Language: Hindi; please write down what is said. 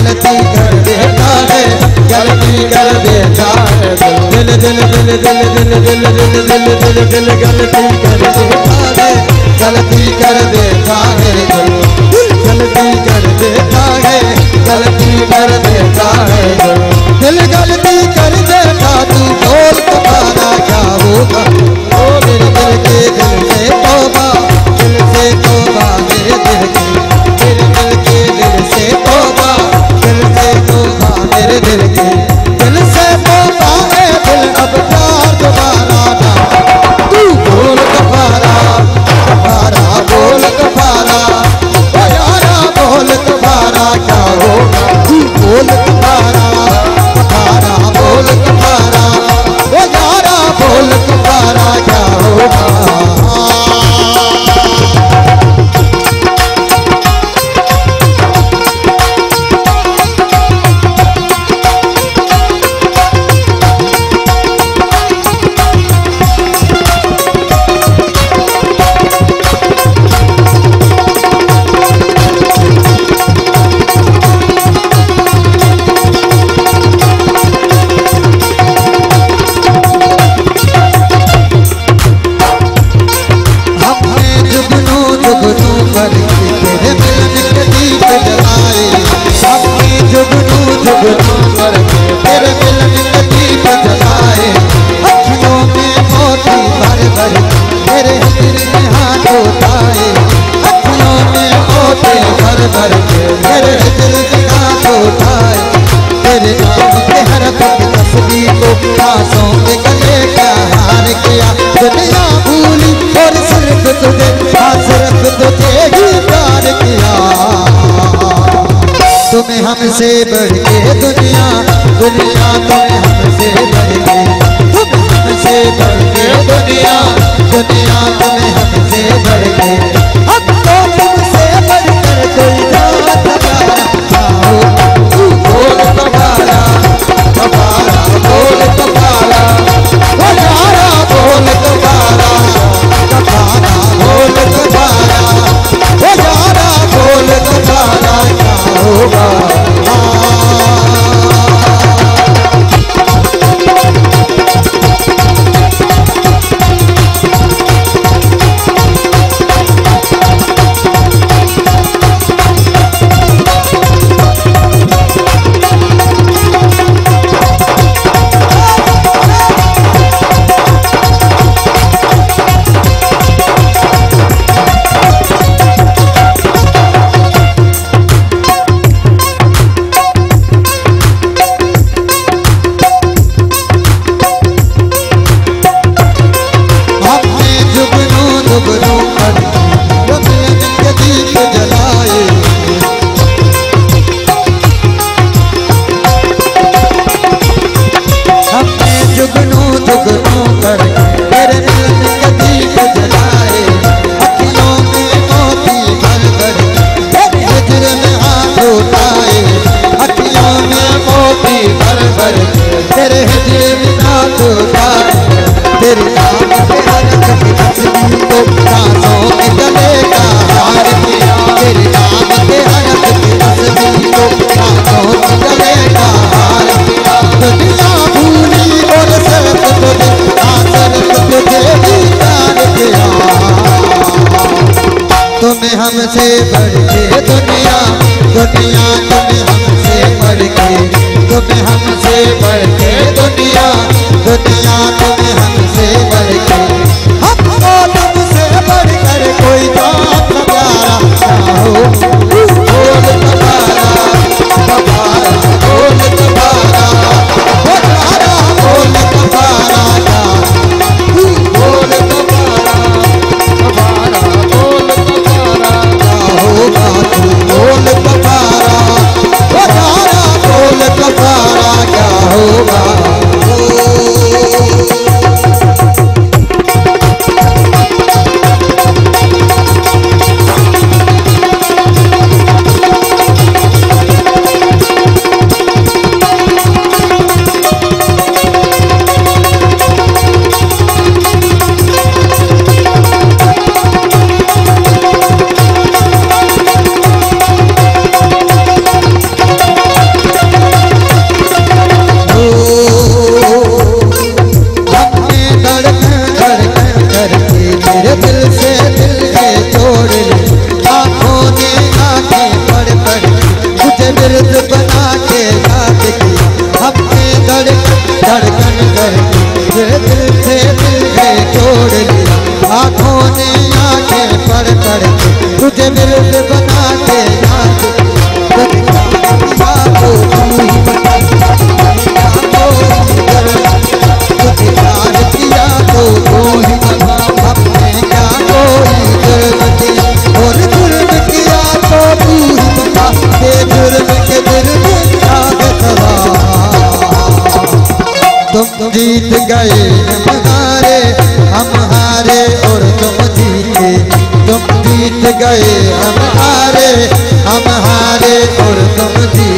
गलती कर देता है, गलती कर देता है दिल दिल दिल दिल दिल दिल दिल दिल दिल दिल गलती कर देता है, गलती कर देता है दिल गलती कर देता है, गलती कर देता है दिल गलती कर देता। तू बोल तुम्हारा क्या होगा, ओ मेरे दिल के दिल से तौबा, दिल से तौबा मेरे दिल के, मेरे दिल के दिल से तौबा, दिल से तौबा मेरे दिल के, दिल से तौबा है दिल अब प्यार दोबारा ना। तू बोल कफारा कफारा बोल कफारा, ओ यारा बोल कफारा क्या होगा, तू बोल कफारा कफारा बोल कफारा, ओ यारा बोल कफारा क्या होगा। दुनिया भूली और सिर्फ तुझे, हाँ सिर्फ तुझे ही प्यार किया। तुम्हें हमसे बढ़ के दुनिया, दुनिया तुम्हें हमसे बढ़ के, तुम्हें हमसे बढ़ के दुनिया, दुनिया तुम्हें हमसे बढ़ के, अब तो तुमसे बढ़कर कोई जात हमारा आओ। तू बोल कबारा कबारा बोल कबारा, ओ यारा बोल कबारा कबारा बोल कबारा, ओ यारा बोल कबारा क्या होगा। तुम जीत गए हम हारे, हम हारे और तुम जीते। तुम जीत गए हम हारे, हम हारे और तुम जीते।